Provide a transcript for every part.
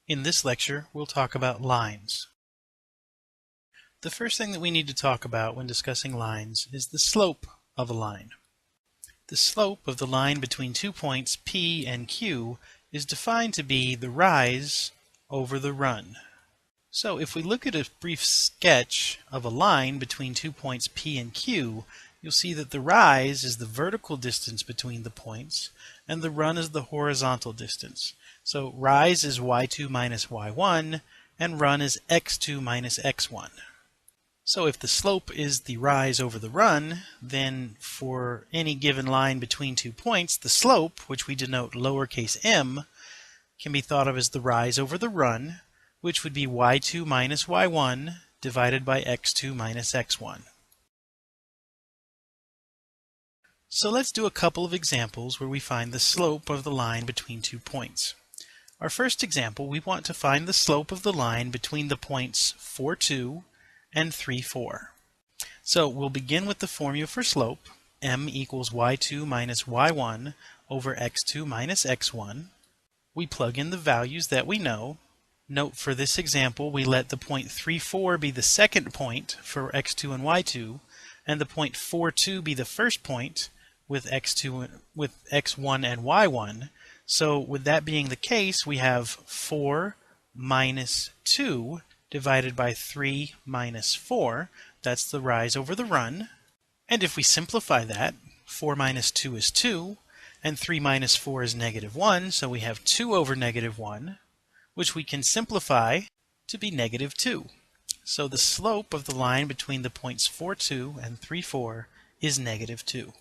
In this lecture, we'll talk about lines. The first thing that we need to talk about when discussing lines is the slope of a line. The slope of the line between 2 points P and Q is defined to be the rise over the run. So if we look at a brief sketch of a line between 2 points P and Q, you'll see that the rise is the vertical distance between the points and the run is the horizontal distance. So rise is y2 minus y1 and run is x2 minus x1. So if the slope is the rise over the run, then for any given line between 2 points, the slope, which we denote lowercase m, can be thought of as the rise over the run, which would be y2 minus y1 divided by x2 minus x1. So let's do a couple of examples where we find the slope of the line between 2 points. Our first example, we want to find the slope of the line between the points 4, 2 and 3, 4. So we'll begin with the formula for slope, m equals y2 minus y1 over x2 minus x1. We plug in the values that we know. Note for this example, we let the point 3, 4 be the second point for x2 and y2, and the point 4, 2 be the first point with x1 and y1. So with that being the case, we have 4 minus 2 divided by 3 minus 4. That's the rise over the run. And if we simplify that, 4 minus 2 is 2, and 3 minus 4 is negative 1, so we have 2 over negative 1, which we can simplify to be negative 2. So the slope of the line between the points 4, 2 and 3, 4 is negative 2.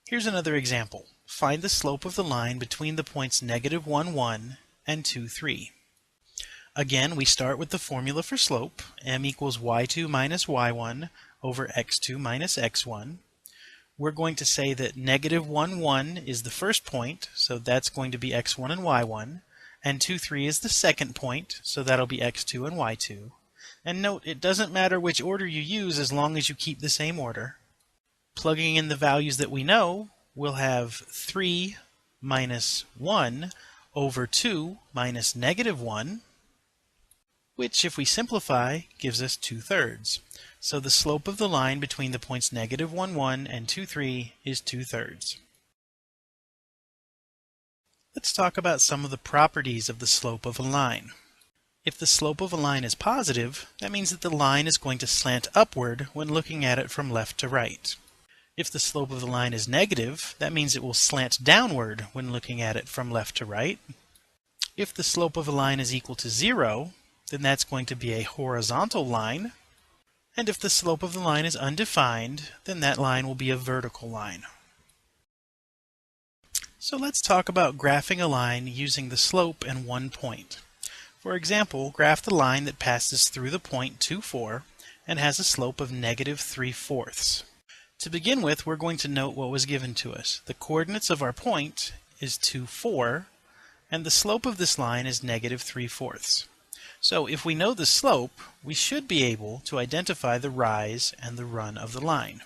Here's another example. Find the slope of the line between the points negative 1, 1 and 2, 3. Again, we start with the formula for slope, m equals y2 minus y1 over x2 minus x1. We're going to say that negative 1, 1 is the first point, so that's going to be x1 and y1, and 2, 3 is the second point, so that'll be x2 and y2. And note, it doesn't matter which order you use as long as you keep the same order. Plugging in the values that we know, we'll have 3 minus 1 over 2 minus negative 1, which if we simplify gives us 2/3. So the slope of the line between the points negative 1, 1 and 2, 3 is 2/3. Let's talk about some of the properties of the slope of a line. If the slope of a line is positive, that means that the line is going to slant upward when looking at it from left to right. If the slope of the line is negative, that means it will slant downward when looking at it from left to right. If the slope of a line is equal to 0, then that's going to be a horizontal line. And if the slope of the line is undefined, then that line will be a vertical line. So let's talk about graphing a line using the slope and one point. For example, graph the line that passes through the point 2, 4 and has a slope of negative 3/4. To begin with, we're going to note what was given to us. The coordinates of our point is 2, 4, and the slope of this line is negative 3/4. So if we know the slope, we should be able to identify the rise and the run of the line.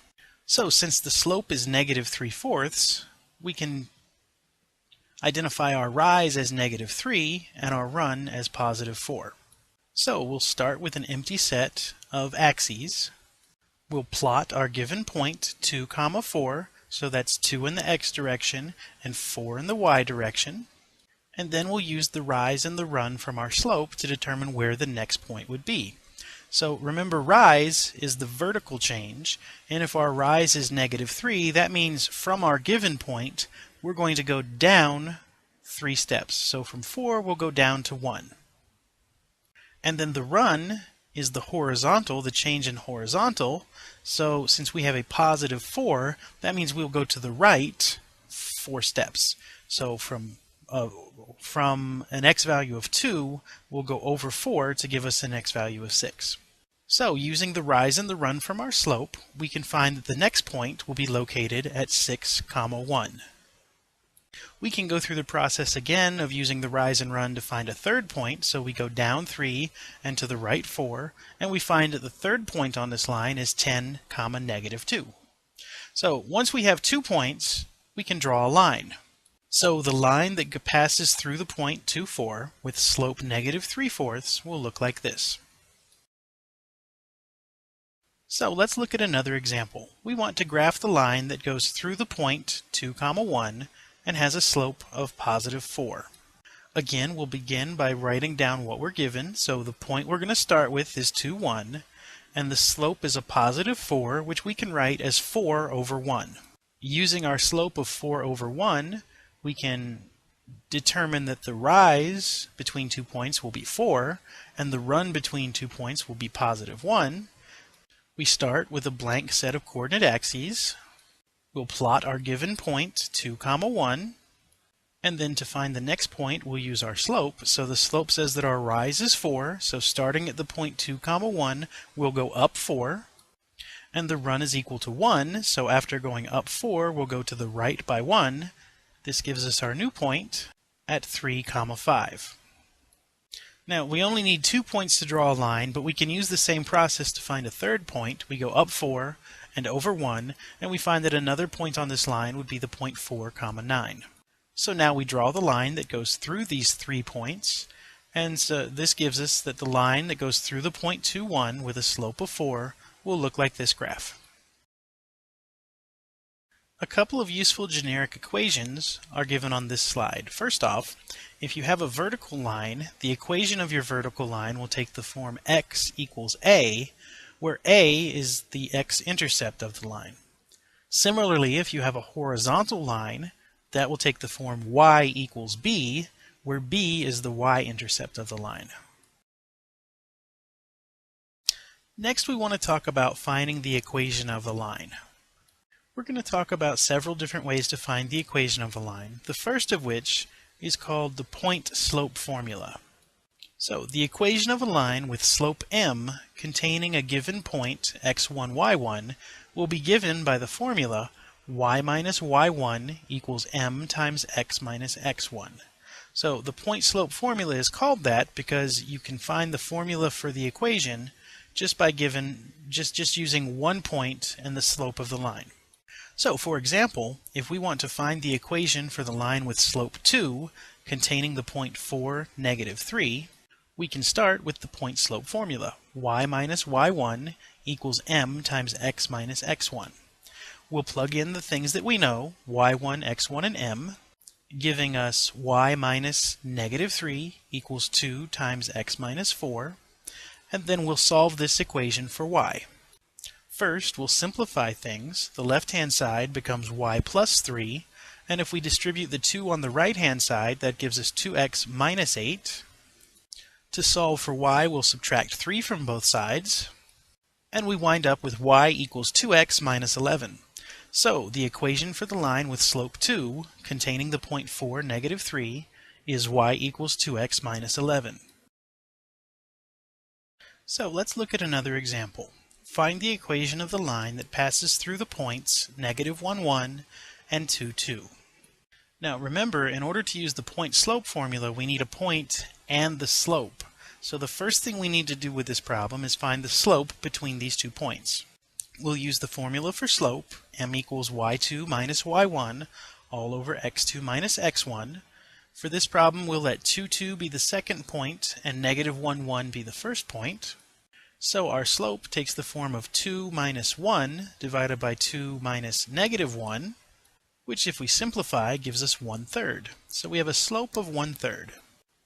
So since the slope is negative 3/4, we can identify our rise as negative 3 and our run as positive 4. So we'll start with an empty set of axes. We'll plot our given point 2, 4, so that's 2 in the x direction and 4 in the y direction. And then we'll use the rise and the run from our slope to determine where the next point would be. So remember, rise is the vertical change, and if our rise is negative 3, that means from our given point, we're going to go down 3 steps. So from 4, we'll go down to 1. And then the run is the horizontal, the change in horizontal. So since we have a positive 4, that means we'll go to the right 4 steps. So from an x value of 2, we'll go over 4 to give us an x value of 6. So using the rise and the run from our slope, we can find that the next point will be located at 6, 1. We can go through the process again of using the rise and run to find a third point. So we go down 3 and to the right 4, and we find that the third point on this line is 10, negative 2. So once we have 2 points, we can draw a line. So the line that passes through the point 2, 4 with slope negative 3/4 will look like this. So let's look at another example. We want to graph the line that goes through the point 2, 1 and has a slope of positive 4. Again, we'll begin by writing down what we're given. So the point we're going to start with is 2, 1, and the slope is a positive 4, which we can write as 4 over 1. Using our slope of 4 over 1, we can determine that the rise between 2 points will be 4, and the run between 2 points will be positive 1. We start with a blank set of coordinate axes. We'll plot our given point, 2, 1, and then to find the next point, we'll use our slope. So the slope says that our rise is 4, so starting at the point 2, 1, we'll go up 4, and the run is equal to 1, so after going up 4, we'll go to the right by 1. This gives us our new point at 3, 5. Now, we only need 2 points to draw a line, but we can use the same process to find a third point. We go up 4 and over 1, and we find that another point on this line would be the point 4, 9. So now we draw the line that goes through these 3 points, and so this gives us that the line that goes through the point 2, 1 with a slope of 4 will look like this graph. A couple of useful generic equations are given on this slide. First off, if you have a vertical line, the equation of your vertical line will take the form x equals a, where a is the x-intercept of the line. Similarly, if you have a horizontal line, that will take the form y equals b, where b is the y-intercept of the line. Next, we want to talk about finding the equation of a line. We're going to talk about several different ways to find the equation of a line, the first of which is called the point-slope formula. So the equation of a line with slope m containing a given point x1, y1 will be given by the formula y minus y1 equals m times x minus x1. So the point-slope formula is called that because you can find the formula for the equation just by just using one point and the slope of the line. So, for example, if we want to find the equation for the line with slope 2 containing the point 4, negative 3, we can start with the point-slope formula. Y minus y1 equals m times x minus x1. We'll plug in the things that we know, y1, x1, and m, giving us y minus negative 3 equals 2 times x minus 4, and then we'll solve this equation for y. First, we'll simplify things. The left-hand side becomes y plus 3, and if we distribute the 2 on the right-hand side, that gives us 2x minus 8. To solve for y, we'll subtract 3 from both sides, and we wind up with y equals 2x minus 11. So, the equation for the line with slope 2, containing the point 4, negative 3, is y equals 2x minus 11. So, let's look at another example. Find the equation of the line that passes through the points negative 1, 1 and 2, 2. Now remember, in order to use the point-slope formula, we need a point and the slope. So the first thing we need to do with this problem is find the slope between these 2 points. We'll use the formula for slope, m equals y2 minus y1 all over x2 minus x1. For this problem, we'll let 2, 2 be the second point and negative 1, 1 be the first point. So our slope takes the form of 2 minus 1 divided by 2 minus negative 1, which if we simplify gives us 1/3. So we have a slope of 1/3.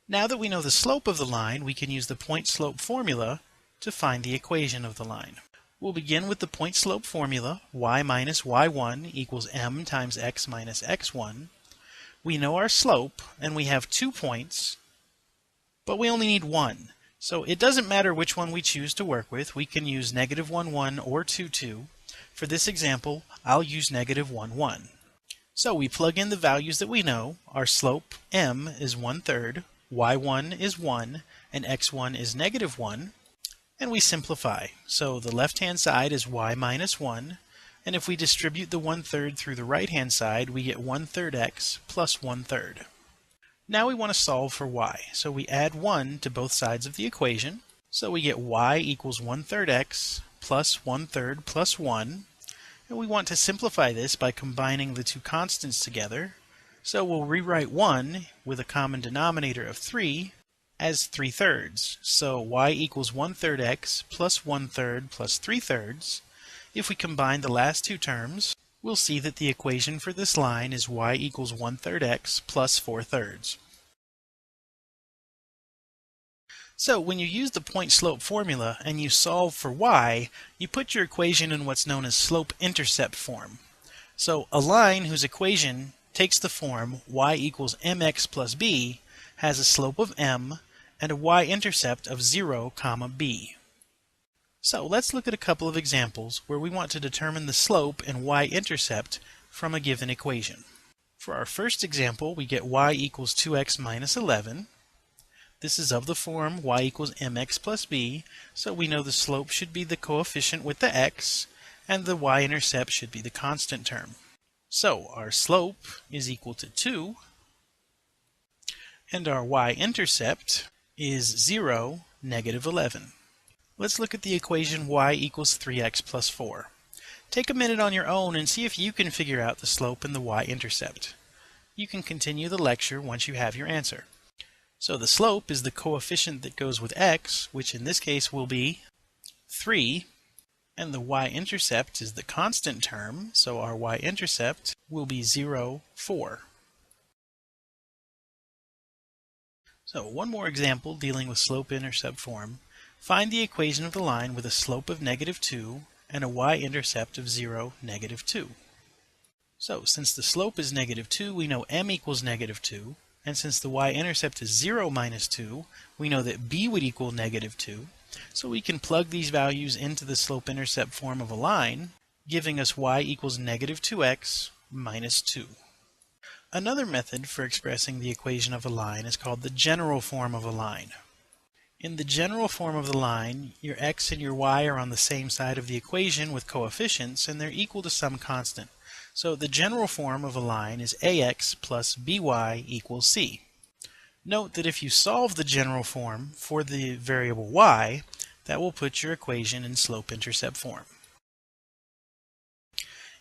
Now that we know the slope of the line, we can use the point-slope formula to find the equation of the line. We'll begin with the point-slope formula, y minus y1 equals m times x minus x1. We know our slope, and we have 2 points, but we only need 1. So it doesn't matter which one we choose to work with. We can use negative 1, 1 or 2, 2. For this example, I'll use negative 1, 1. So we plug in the values that we know. Our slope, m, is 1/3, y1 is 1, and x1 is negative 1. And we simplify. So the left-hand side is y minus 1, and if we distribute the 1/3 through the right-hand side, we get 1/3 x plus 1/3. Now we want to solve for y, so we add 1 to both sides of the equation. So we get y equals 1/3 x plus 1/3 plus 1. And we want to simplify this by combining the 2 constants together. So we'll rewrite 1 with a common denominator of 3 as 3/3. So y equals 1/3 x plus 1/3 plus 3/3. If we combine the last two terms, we'll see that the equation for this line is y equals 1/3 x plus 4/3. So when you use the point-slope formula and you solve for y, you put your equation in what's known as slope-intercept form. So a line whose equation takes the form y equals mx plus b has a slope of m and a y-intercept of 0, b. So let's look at a couple of examples where we want to determine the slope and y-intercept from a given equation. For our first example, we get y equals 2x minus 11. This is of the form y equals mx plus b, so we know the slope should be the coefficient with the x, and the y-intercept should be the constant term. So our slope is equal to 2, and our y-intercept is 0, negative 11. Let's look at the equation y equals 3x plus 4. Take a minute on your own and see if you can figure out the slope and the y-intercept. You can continue the lecture once you have your answer. So the slope is the coefficient that goes with x, which in this case will be 3, and the y-intercept is the constant term, so our y-intercept will be 0, 4. So one more example dealing with slope-intercept form. Find the equation of the line with a slope of negative 2 and a y-intercept of 0, negative 2. So since the slope is negative 2, we know m equals negative 2. And since the y-intercept is 0 minus 2, we know that b would equal negative 2. So we can plug these values into the slope-intercept form of a line, giving us y equals negative 2x minus 2. Another method for expressing the equation of a line is called the general form of a line. In the general form of the line, your x and your y are on the same side of the equation with coefficients, and they're equal to some constant. So the general form of a line is ax plus by equals c. Note that if you solve the general form for the variable y, that will put your equation in slope-intercept form.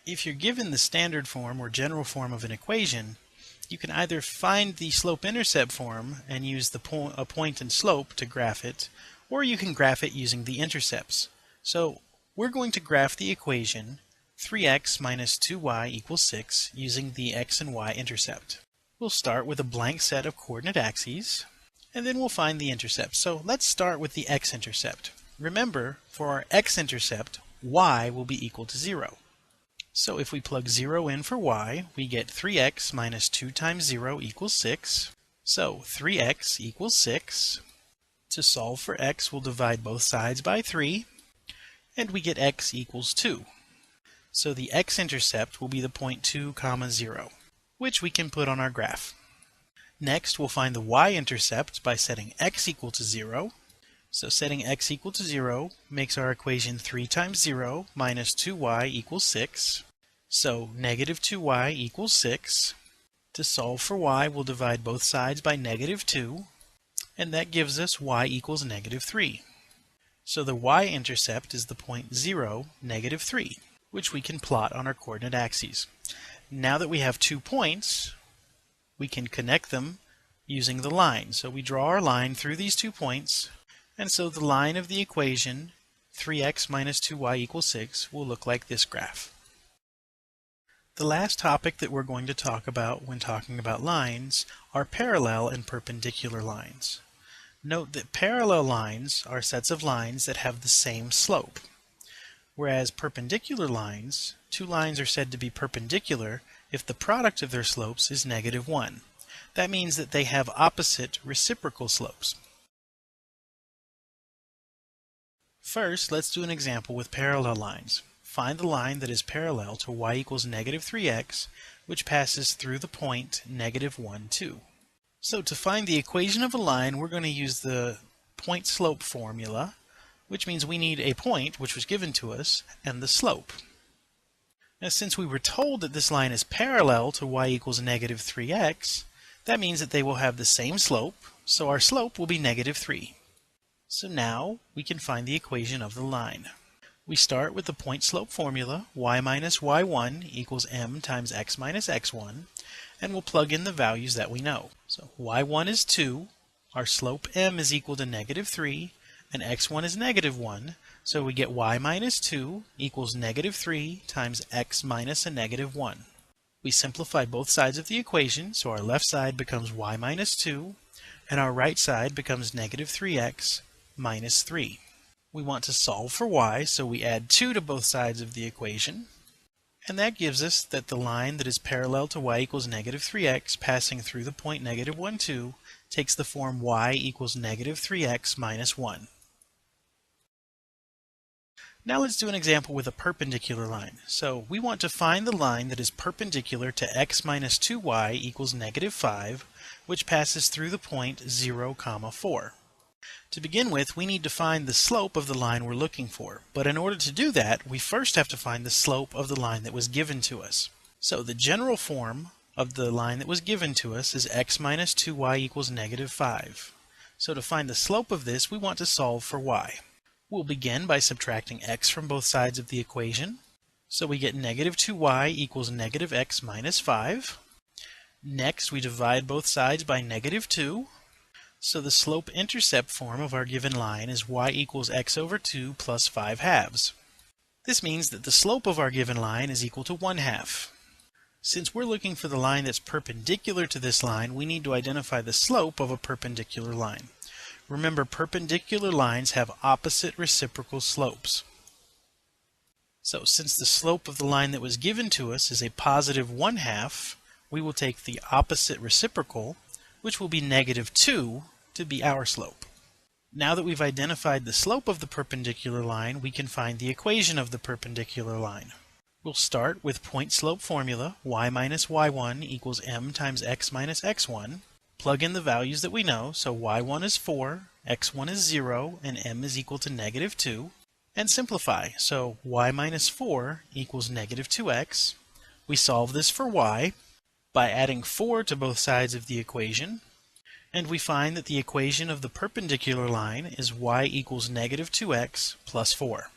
If you're given the standard form or general form of an equation, you can either find the slope-intercept form and use a point and slope to graph it, or you can graph it using the intercepts. So we're going to graph the equation 3x minus 2y equals 6 using the x and y intercept. We'll start with a blank set of coordinate axes, and then we'll find the intercept. So let's start with the x-intercept. Remember, for our x-intercept, y will be equal to 0. So if we plug 0 in for y, we get 3x minus 2 times 0 equals 6. So 3x equals 6. To solve for x, we'll divide both sides by 3, and we get x equals 2. So the x-intercept will be the point 2, 0, which we can put on our graph. Next, we'll find the y-intercept by setting x equal to 0. So setting x equal to 0 makes our equation 3 times 0 minus 2y equals 6. So negative 2y equals 6. To solve for y, we'll divide both sides by negative 2, and that gives us y equals negative 3. So the y-intercept is the point 0, negative 3, which we can plot on our coordinate axes. Now that we have 2 points, we can connect them using the line. So we draw our line through these 2 points, and so the line of the equation 3x minus 2y equals 6 will look like this graph. The last topic that we're going to talk about when talking about lines are parallel and perpendicular lines. Note that parallel lines are sets of lines that have the same slope, whereas perpendicular lines, 2 lines are said to be perpendicular if the product of their slopes is negative 1. That means that they have opposite reciprocal slopes. First, let's do an example with parallel lines. Find the line that is parallel to y equals negative 3x, which passes through the point negative 1, 2. So to find the equation of a line, we're going to use the point-slope formula, which means we need a point, which was given to us, and the slope. Now, since we were told that this line is parallel to y equals negative 3x, that means that they will have the same slope, so our slope will be negative 3. So now we can find the equation of the line. We start with the point-slope formula, y minus y1 equals m times x minus x1, and we'll plug in the values that we know. So y1 is 2, our slope m is equal to negative 3, and x1 is negative 1, so we get y minus 2 equals negative 3 times x minus a negative 1. We simplify both sides of the equation, so our left side becomes y minus 2, and our right side becomes negative 3x minus 3. We want to solve for y, so we add 2 to both sides of the equation, and that gives us that the line that is parallel to y equals negative 3x passing through the point negative 1, 2 takes the form y equals negative 3x minus 1. Now let's do an example with a perpendicular line. So we want to find the line that is perpendicular to x minus 2y equals negative 5, which passes through the point 0, 4. To begin with, we need to find the slope of the line we're looking for. But in order to do that, we first have to find the slope of the line that was given to us. So the general form of the line that was given to us is x minus 2y equals negative 5. So to find the slope of this, we want to solve for y. We'll begin by subtracting x from both sides of the equation. So we get negative 2y equals negative x minus 5. Next, we divide both sides by negative 2. So the slope-intercept form of our given line is y equals x over 2 plus 5 halves. This means that the slope of our given line is equal to 1/2. Since we're looking for the line that's perpendicular to this line, we need to identify the slope of a perpendicular line. Remember, perpendicular lines have opposite reciprocal slopes. So since the slope of the line that was given to us is a positive 1/2, we will take the opposite reciprocal, which will be negative 2, to be our slope. Now that we've identified the slope of the perpendicular line, we can find the equation of the perpendicular line. We'll start with point slope formula, y minus y1 equals m times x minus x1. Plug in the values that we know, so y1 is 4, x1 is 0, and m is equal to negative 2. And simplify, so y minus 4 equals negative 2x. We solve this for y by adding 4 to both sides of the equation, and we find that the equation of the perpendicular line is y equals negative 2x plus 4.